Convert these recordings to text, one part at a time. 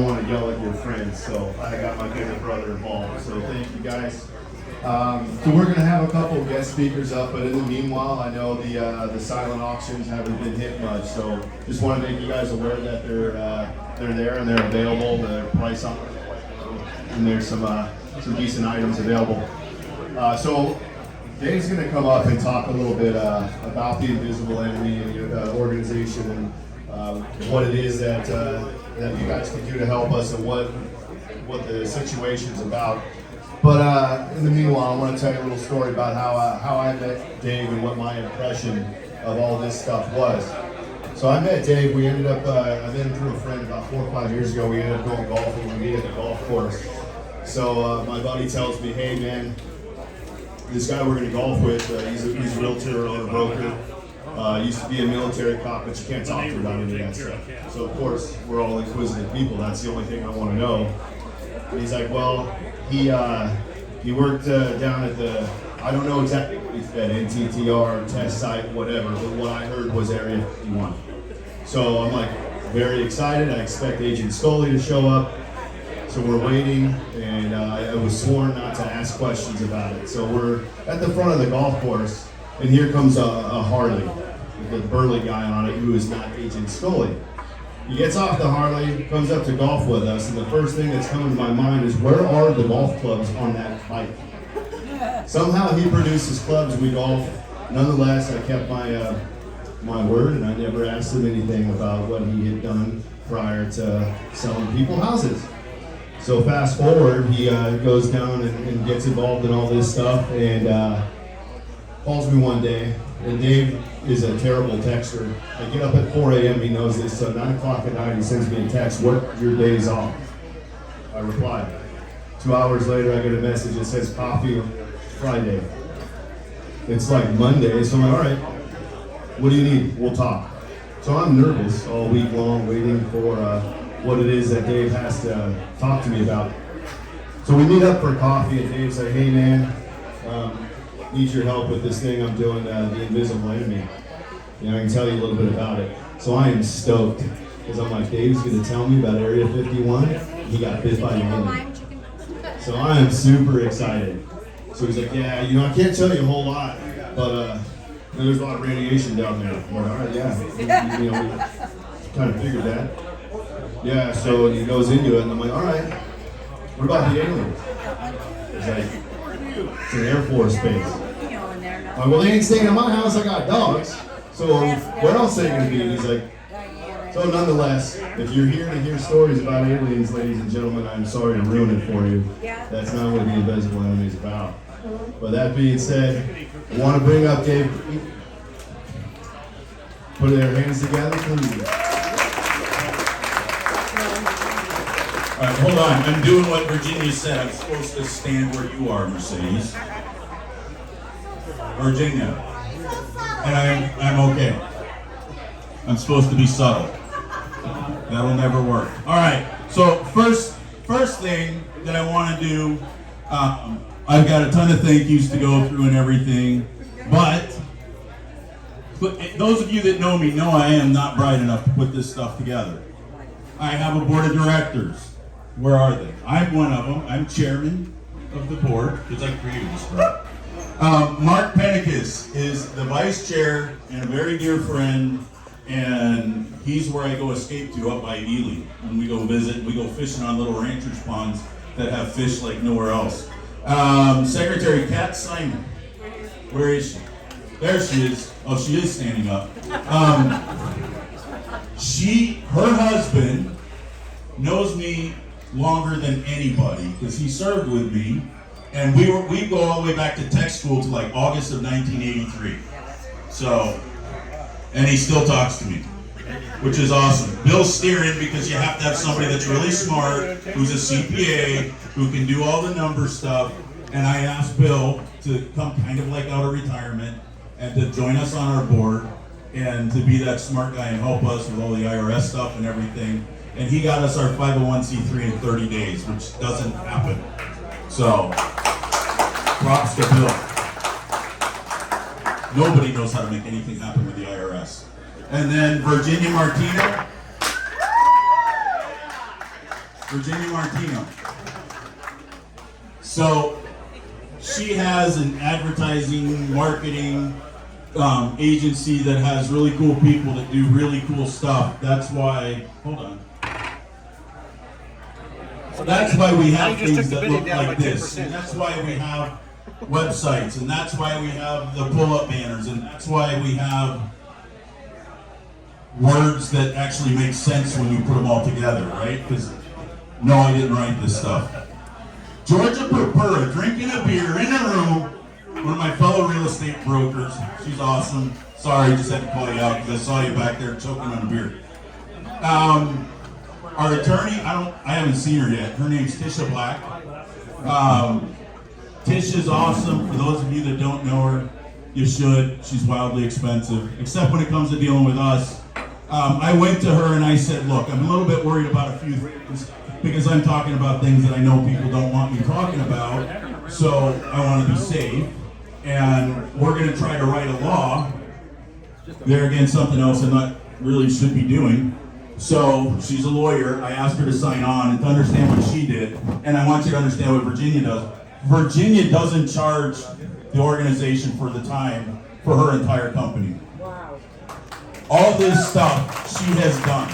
want to yell at your friends, so I got my bigger brother involved. So thank you guys. So we're going to have a couple guest speakers up, but in the meanwhile, I know the silent auctions haven't been hit much, so just want to make you guys aware that they're there and they're available. The price on and there's some decent items available. So Dave's going to come up and talk a little bit about the invisible enemy and the organization and what it is that you guys can do to help us and what the situation's about. But in the meanwhile, I want to tell you a little story about how I met Dave and what my impression of all this stuff was. So I met Dave. We ended up, I met him through a friend about 4 or 5 years ago. We ended up going golfing. We met at the golf course. So my buddy tells me, hey man, this guy we're going to golf with, he's a realtor or a broker. Used to be a military cop, but you can't talk to him about any of that stuff. So of course, we're all inquisitive people. That's the only thing I want to know. And he's like, well, he worked down at the, I don't know exactly what he said, NTTR, test site, whatever, but what I heard was Area 51. So I'm like very excited. I expect Agent Scully to show up. So we're waiting, and I was sworn not to ask questions about it. So we're at the front of the golf course, and here comes a Harley with a burly guy on it who is not Agent Scully. He gets off the Harley, comes up to golf with us, and the first thing that's coming to my mind is, where are the golf clubs on that bike? Somehow he produces clubs, we golf. Nonetheless, I kept my word, and I never asked him anything about what he had done prior to selling people houses. So fast forward, he goes down and gets involved in all this stuff, and calls me one day. And Dave is a terrible texter. I get up at 4 a.m., he knows this, so 9 o'clock at night he sends me a text, what your day's off? I replied. 2 hours later I get a message that says coffee Friday. It's like Monday, so I'm like, all right, what do you need? We'll talk. So I'm nervous all week long waiting for what it is that Dave has to talk to me about. So we meet up for coffee and Dave's like, hey man, need your help with this thing I'm doing, the invisible enemy. You know, I can tell you a little bit about it. So I am stoked, because I'm like, Dave's gonna tell me about Area 51. He got bit by an enemy. So I am super excited. So he's like, yeah, you know, I can't tell you a whole lot, but there's a lot of radiation down there. I'm like, all right, yeah, you know, we kind of figured that. Yeah, so he goes into it, and I'm like, all right, what about the aliens? He's like, it's an Air Force base. Like, well, they ain't staying in my house, I got dogs. So where else are they going to be? And he's like, so nonetheless, if you're here to hear stories about aliens, ladies and gentlemen, I'm sorry to ruin it for you. That's not what the invisible enemy is about. But that being said, I want to bring up Dave Crete. Put their hands together, please. All right, hold on. I'm doing what Virginia said. I'm supposed to stand where you are, Mercedes. Virginia. And I'm okay. I'm supposed to be subtle. That'll never work. All right. So first thing that I want to do, I've got a ton of thank yous to go through and everything, but those of you that know me know I am not bright enough to put this stuff together. I have a board of directors. Where are they? I'm one of them. I'm chairman of the board because I created this crap. Mark Penicus is the vice chair and a very dear friend, and he's where I go escape to up by Ely. When we go visit, we go fishing on little ranchers' ponds that have fish like nowhere else. Secretary Kat Simon, where is she? There she is. Oh, she is standing up. Her husband knows me longer than anybody because he served with me, and we go all the way back to tech school to like August of 1983. So, and he still talks to me, which is awesome. Bill's steering because you have to have somebody that's really smart, who's a CPA, who can do all the number stuff. And I asked Bill to come kind of like out of retirement and to join us on our board and to be that smart guy and help us with all the IRS stuff and everything. And he got us our 501c3 in 30 days, which doesn't happen. So, props to Bill. Nobody knows how to make anything happen with the IRS. And then Virginia Martino. Virginia Martino. So she has an advertising, marketing agency that has really cool people that do really cool stuff. That's why, hold on. That's why we have things that look like this. And that's why we have websites. And that's why we have the pull-up banners. And that's why we have words that actually make sense when you put them all together, right? Because, no, I didn't write this stuff. Georgia Purpura drinking a beer in a room. One of my fellow real estate brokers. She's awesome. Sorry, just had to call you out because I saw you back there choking on a beer. Our attorney, I haven't seen her yet. Her name's Tisha Black. Tisha's awesome. For those of you that don't know her, you should. She's wildly expensive, except when it comes to dealing with us. I went to her and I said, look, I'm a little bit worried about a few things because I'm talking about things that I know people don't want me talking about. So I want to be safe. And we're going to try to write a law. There again, something else I'm not really should be doing. So she's a lawyer. I asked her to sign on and to understand what she did. And I want you to understand what Virginia does. Virginia doesn't charge the organization for the time for her entire company. Wow. All this stuff she has done.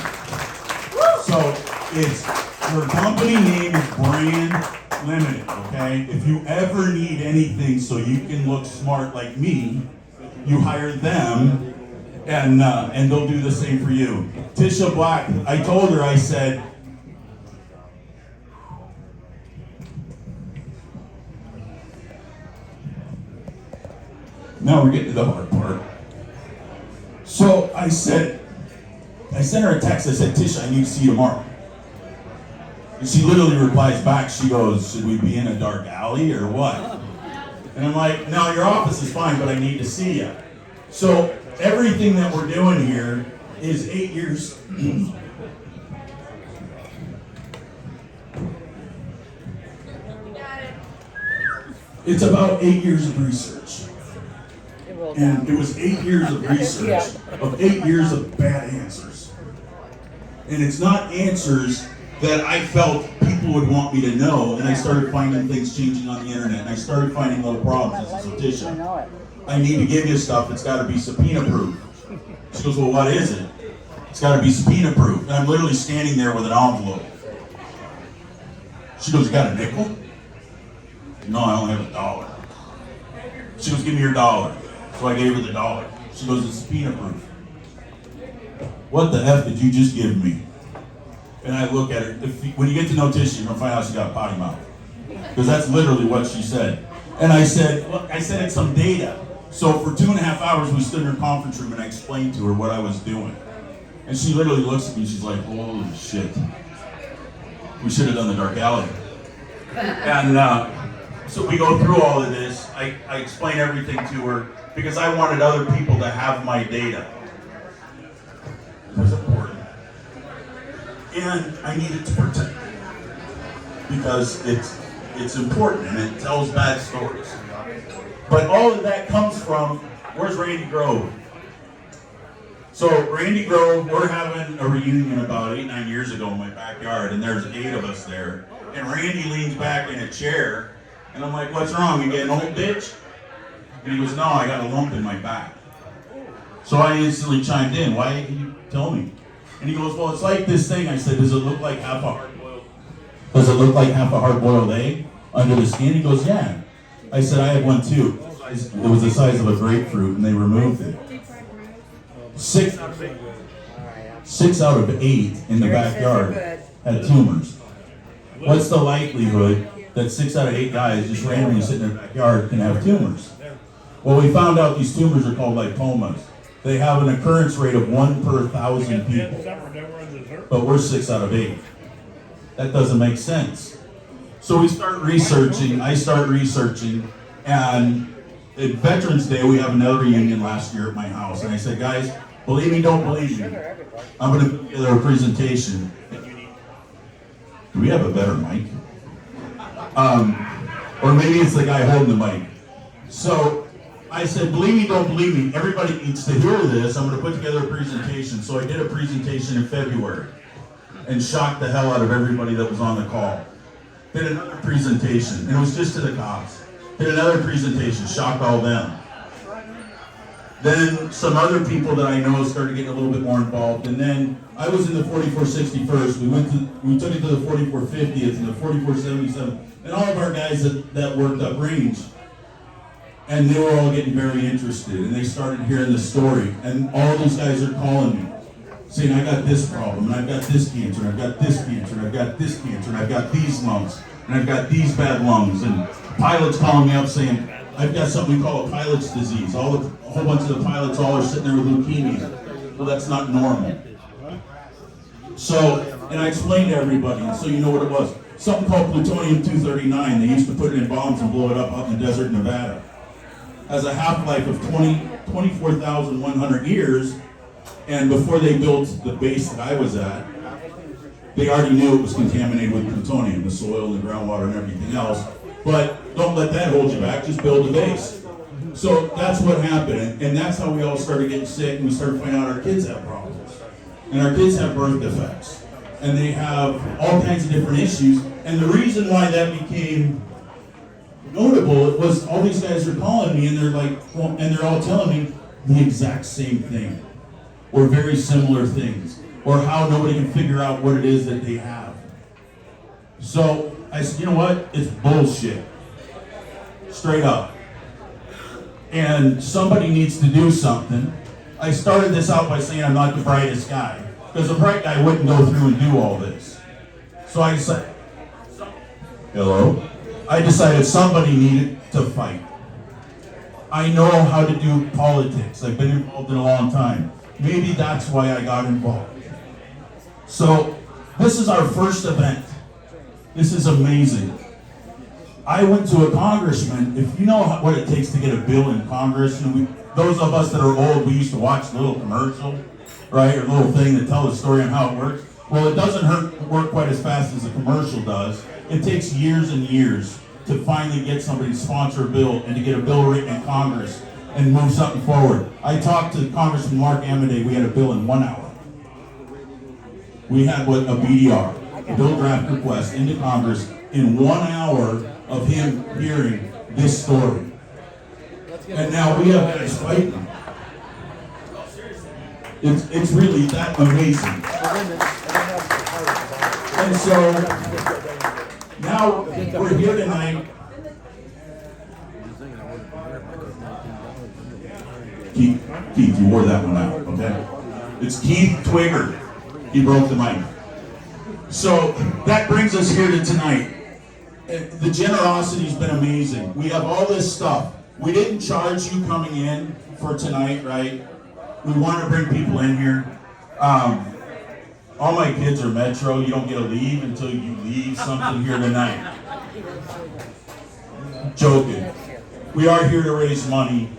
So it's her company name is Brand Limited, okay? If you ever need anything so you can look smart like me, you hire them and they'll do the same for you. Tisha Black, I told her, I said, now we're getting to the hard part. So I sent her a text, I said, Tisha, I need to see you tomorrow. And she literally replies back, she goes, should we be in a dark alley or what? And I'm like, no, your office is fine, but I need to see you. So everything that we're doing here is 8 years. It's about 8 years of research. And it was 8 years of research, of 8 years of bad answers. And it's not answers that I felt people would want me to know, and I started finding things changing on the internet, and I started finding little problems. I said, Tisha, I need to give you stuff, it's got to be subpoena proof. She goes, well, what is it? It's got to be subpoena proof. And I'm literally standing there with an envelope. She goes, you got a nickel? No, I only have $1. She goes, give me your $1. So I gave her the $1. She goes, it's subpoena proof. What the F did you just give me? And I look at her. When you get to know Tisha, you're going to find out she got a potty mouth. Because that's literally what she said. And I said, look, I sent some data. So for 2.5 hours, we stood in her conference room and I explained to her what I was doing. And she literally looks at me, she's like, holy shit. We should have done the dark alley. And so we go through all of this. I explain everything to her because I wanted other people to have my data. It was important. And I needed to protect it because it's important and it tells bad stories. But all of that comes from, where's Randy Grove? So Randy Grove, we're having a reunion about 8-9 years ago in my backyard, and there's 8 of us there. And Randy leans back in a chair, and I'm like, what's wrong, you getting old, bitch? And he goes, no, I got a lump in my back. So I instantly chimed in, why didn't you tell me? And he goes, well, it's like this thing. I said, does it look like half a hard-boiled egg under the skin? He goes, yeah. I said, I had one too. It was the size of a grapefruit, and they removed it. 6 out of 8 in the backyard had tumors. What's the likelihood that 6 out of 8 guys just randomly sitting in their backyard can have tumors? Well, we found out these tumors are called lipomas. They have an occurrence rate of 1 per 1,000 people. But we're 6 out of 8. That doesn't make sense. So we start researching, I start researching, and at Veterans Day, we have another reunion last year at my house. And I said, guys, believe me, don't believe me. I'm going to put together a presentation. Do we have a better mic? Or maybe it's the guy holding the mic. So I said, believe me, don't believe me. Everybody needs to hear this. I'm going to put together a presentation. So I did a presentation in February. and shocked the hell out of everybody that was on the call. Did another presentation, and it was just to the cops. Did another presentation, shocked all them. Then some other people that I know started getting a little bit more involved, and then I was in the 4461st. We took it to the 4450th and the 4477th, and all of our guys that worked up range, and they were all getting very interested, and they started hearing the story, and all these guys are calling me, saying, I got this problem, and I've got this cancer, and I've got this cancer, and I've got this cancer, and I've got these lungs, and I've got these bad lungs, and pilots calling me up saying, I've got something we call a pilot's disease. A whole bunch of the pilots all are sitting there with leukemia. Well, that's not normal. So, and I explained to everybody, and so you know what it was. Something called plutonium-239. They used to put it in bombs and blow it up out in the desert, Nevada. Has a half-life of 24,100 years, and before they built the base that I was at, they already knew it was contaminated with plutonium, the soil, the groundwater, and everything else. But don't let that hold you back, just build a base. So that's what happened, and that's how we all started getting sick, and we started finding out our kids have problems. And our kids have birth defects, and they have all kinds of different issues. And the reason why that became notable was all these guys are calling me, and they're like, well, and they're all telling me the exact same thing, or very similar things, or how nobody can figure out what it is that they have. So I said, you know what? It's bullshit. Straight up. And somebody needs to do something. I started this out by saying I'm not the brightest guy, because a bright guy wouldn't go through and do all this. So I decided, I decided somebody needed to fight. I know how to do politics. I've been involved in a long time. Maybe that's why I got involved. So this is our first event. This is amazing. I went to a congressman. If you know what it takes to get a bill in Congress, and those of us that are old, we used to watch the little commercial, right, or the little thing that tells the story on how it works. Well, it doesn't work quite as fast as a commercial does. It takes years and years to finally get somebody to sponsor a bill and to get a bill written in Congress and move something forward. I talked to Congressman Mark Amodei. We had a bill in 1 hour. We had a BDR, a bill draft request, into Congress in 1 hour of him hearing this story. And now we have guys fighting. It's really that amazing. And so now we're here tonight. Keith, you wore that one out, okay? It's Keith Twigger. He broke the mic. So that brings us here to tonight. The generosity's been amazing. We have all this stuff. We didn't charge you coming in for tonight, right? We want to bring people in here. All my kids are Metro. You don't get to leave until you leave something here tonight. Joking. We are here to raise money.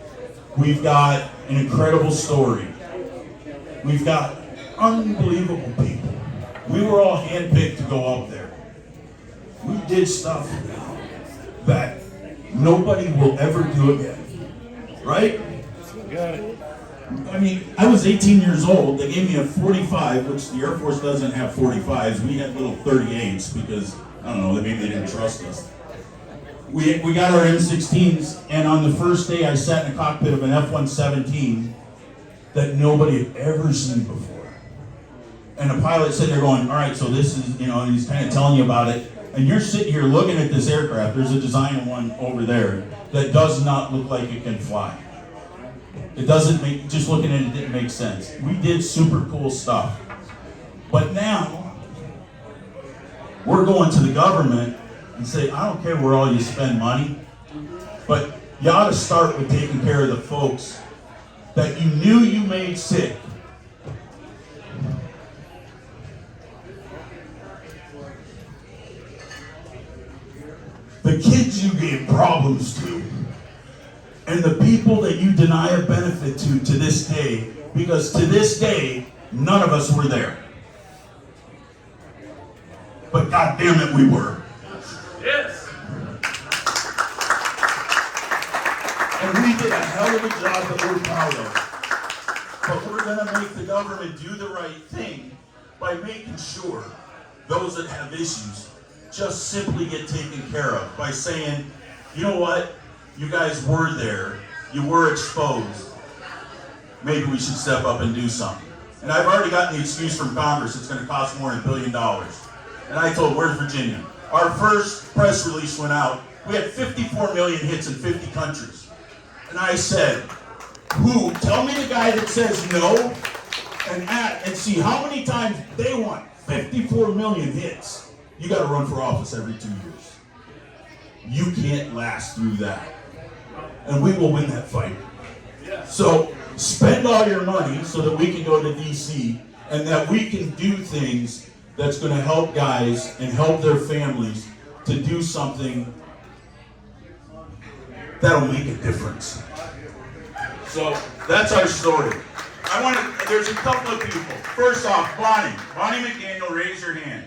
We've got an incredible story. We've got unbelievable people. We were all handpicked to go up there. We did stuff that nobody will ever do again. Right? Got it. I mean, I was 18 years old. They gave me a 45, which the Air Force doesn't have 45s. We had little 38s because, I don't know, maybe they didn't trust us. We got our M16s, and on the first day I sat in the cockpit of an F-117 that nobody had ever seen before. And the pilot sitting there going, all right, so this is, and he's kind of telling you about it. And you're sitting here looking at this aircraft. There's a design one over there that does not look like it can fly. It doesn't make, just looking at it didn't make sense. We did super cool stuff. But now, we're going to the government and say, I don't care where all you spend money, but you ought to start with taking care of the folks that you knew you made sick. The kids you gave problems to, and the people that you deny a benefit to this day, because to this day, none of us were there. But God damn it, we were. Yes. And we did a hell of a job that we're proud of. But we're going to make the government do the right thing by making sure those that have issues just simply get taken care of by saying, you know what, you guys were there, you were exposed, maybe we should step up and do something. And I've already gotten the excuse from Congress it's going to cost more than $1 billion. And I told, where's Virginia? Our first press release went out, we had 54 million hits in 50 countries. And I said, who? Tell me the guy that says no, and see how many times they want 54 million hits. You got to run for office every 2 years. You can't last through that. And we will win that fight. So spend all your money so that we can go to DC and that we can do things that's going to help guys and help their families to do something that'll make a difference. So that's our story. There's a couple of people. First off, Bonnie McDaniel, raise your hand.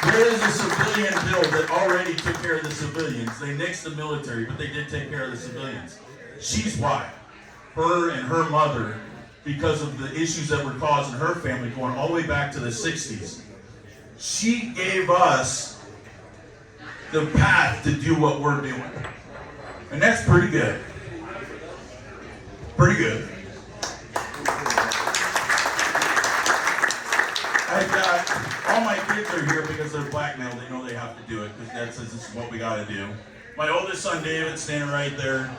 There is a civilian bill that already took care of the civilians. They nixed the military, but they did take care of the civilians. She's why. Her and her mother, because of the issues that were caused in her family going all the way back to the 60s, she gave us the path to do what we're doing. And that's pretty good. Pretty good. I've got, all my kids are here because they're blackmailed. They know they have to do it because Dad says this is what we got to do. My oldest son, David, standing right there.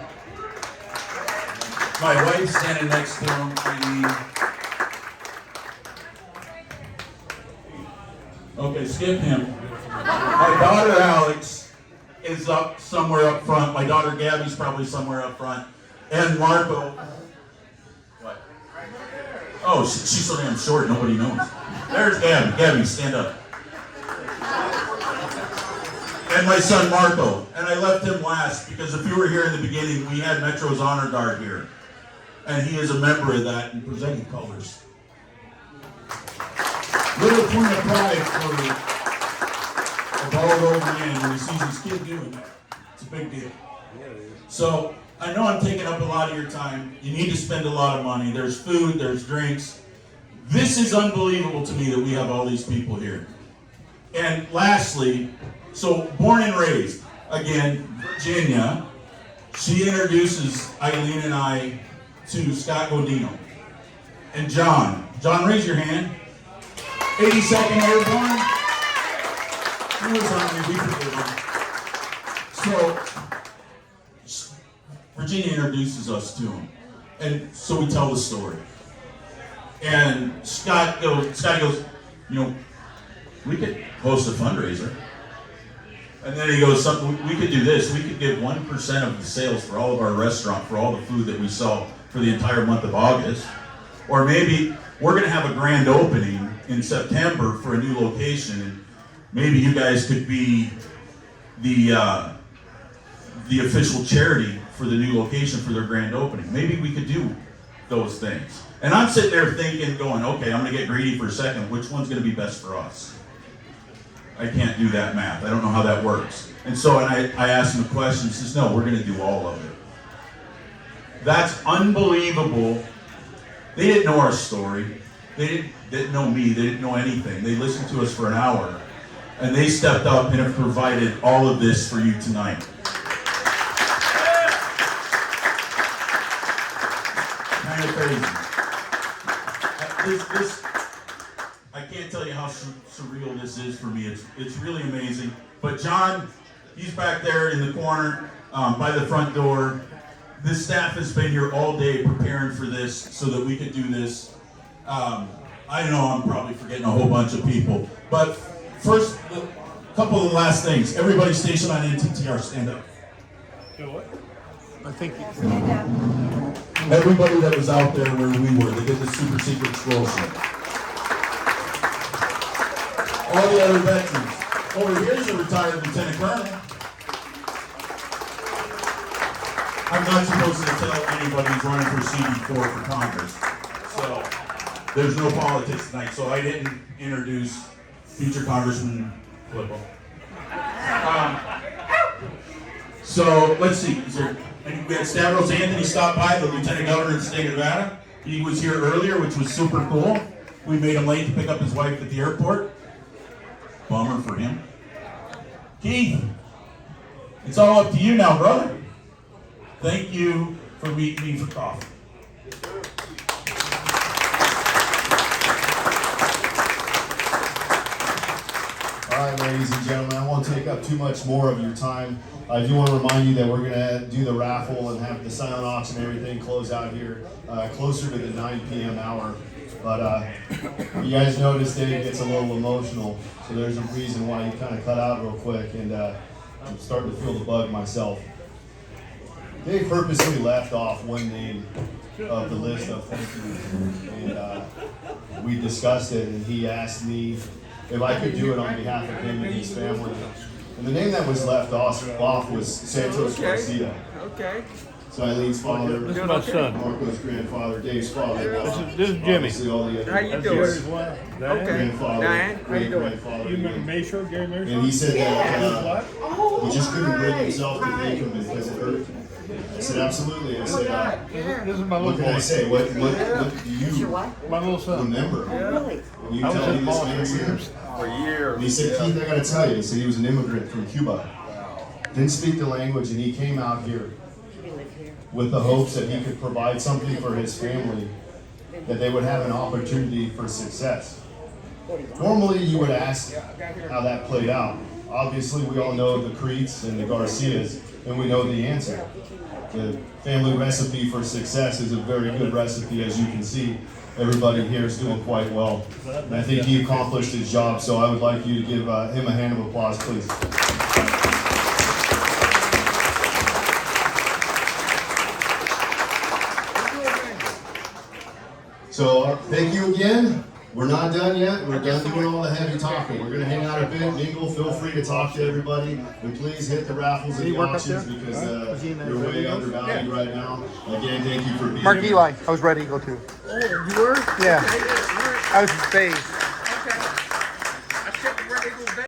My wife standing next to him, Eileen. Okay, skip him. My daughter, Alex, is up somewhere up front. My daughter, Gabby's probably somewhere up front. And Marco. What? Oh, she's so damn short, nobody knows. There's Gabby. Gabby, stand up. And my son, Marco. And I left him last because if you were here in the beginning, we had Metro's Honor Guard here. And he is a member of that and presenting colors. Little point of pride for a bald old man when he sees his kid doing that. It's a big deal. So, I know I'm taking up a lot of your time. You need to spend a lot of money. There's food, there's drinks. This is unbelievable to me that we have all these people here. And lastly, so born and raised, again, Virginia, she introduces Eileen and I to Scott Godino. And John, raise your hand. 82nd Airborne. He was on me, we forgive him. So, Virginia introduces us to him. And so we tell the story. And Scott goes, you know, we could host a fundraiser. And then he goes, we could do this. We could give 1% of the sales for all of our restaurant, for all the food that we sell for the entire month of August. Or maybe we're going to have a grand opening in September for a new location. And maybe you guys could be the official charity for the new location for their grand opening. Maybe we could do those things. And I'm sitting there thinking, going, okay, I'm going to get greedy for a second. Which one's going to be best for us? I can't do that math. I don't know how that works. And so I asked him a question. He says, no, we're going to do all of it. That's unbelievable. They didn't know our story. They didn't know me. They didn't know anything. They listened to us for an hour. And they stepped up and have provided all of this for you tonight. Kind of crazy. I can't tell you how surreal this is for me. It's really amazing. But John, he's back there in the corner by the front door. This staff has been here all day preparing for this so that we could do this. I know I'm probably forgetting a whole bunch of people. But first, a couple of the last things. Everybody stationed on NTTR, stand up. I think Everybody that was out there where we were, they did the super secret explosion. All the other veterans. Over here's a retired lieutenant colonel. I'm not supposed to tell anybody who's running for CD4 for Congress. So there's no politics tonight. So I didn't introduce future Congressman Flippo. So let's see. We had Stavros Anthony stop by, the Lieutenant Governor of the state of Nevada. He was here earlier, which was super cool. We made him late to pick up his wife at the airport. Bummer for him. Keith, it's all up to you now, brother. Thank you for meeting me for coffee. All right, ladies and gentlemen, I won't take up too much more of your time. I do want to remind you that we're going to do the raffle and have the silent auction and everything close out here closer to the 9 p.m. hour. But you guys notice Dave gets a little emotional, so there's a reason why he kind of cut out real quick, and I'm starting to feel the bug myself. Dave purposely left off one name of the list of thank yous, and we discussed it, and he asked me if I could do it on behalf of him and his family. And the name that was left off was Santos Garcia. Okay. So Eileen's father, This is my son. Marco's grandfather, Dave's father. This is Jimmy. Obviously all the other How you That's doing? Jerry's wife. Okay. grandfather, Diane, how you doing? great-grandfather. You remember Mayshore, Gary And Mayshore? he said that What? he just couldn't bring himself to thank him because it hurt. I said, absolutely. I said, This is my what little can I boy. say? What do you My little son. remember? Really? When you I was tell me his this boss man's for here? years. For years. And he said, Keith, I gotta tell you, he said he was an immigrant from Cuba. Didn't speak the language, and he came out here with the hopes that he could provide something for his family, that they would have an opportunity for success. Normally, you would ask how that played out. Obviously, we all know the Cretes and the Garcias, and we know the answer. The family recipe for success is a very good recipe, as you can see. Everybody here is doing quite well. And I think he accomplished his job, so I would like you to give him a hand of applause, please. So thank you again. We're not done yet. We're done doing all the heavy talking. We're going to hang out a bit, mingle. Feel free to talk to everybody. And please hit the raffles and the auctions because you're way undervalued right now. Again, thank you for being Mark here. Eli. I was Red Eagle too. Oh, you were? Yeah. Okay, all right. I was his base.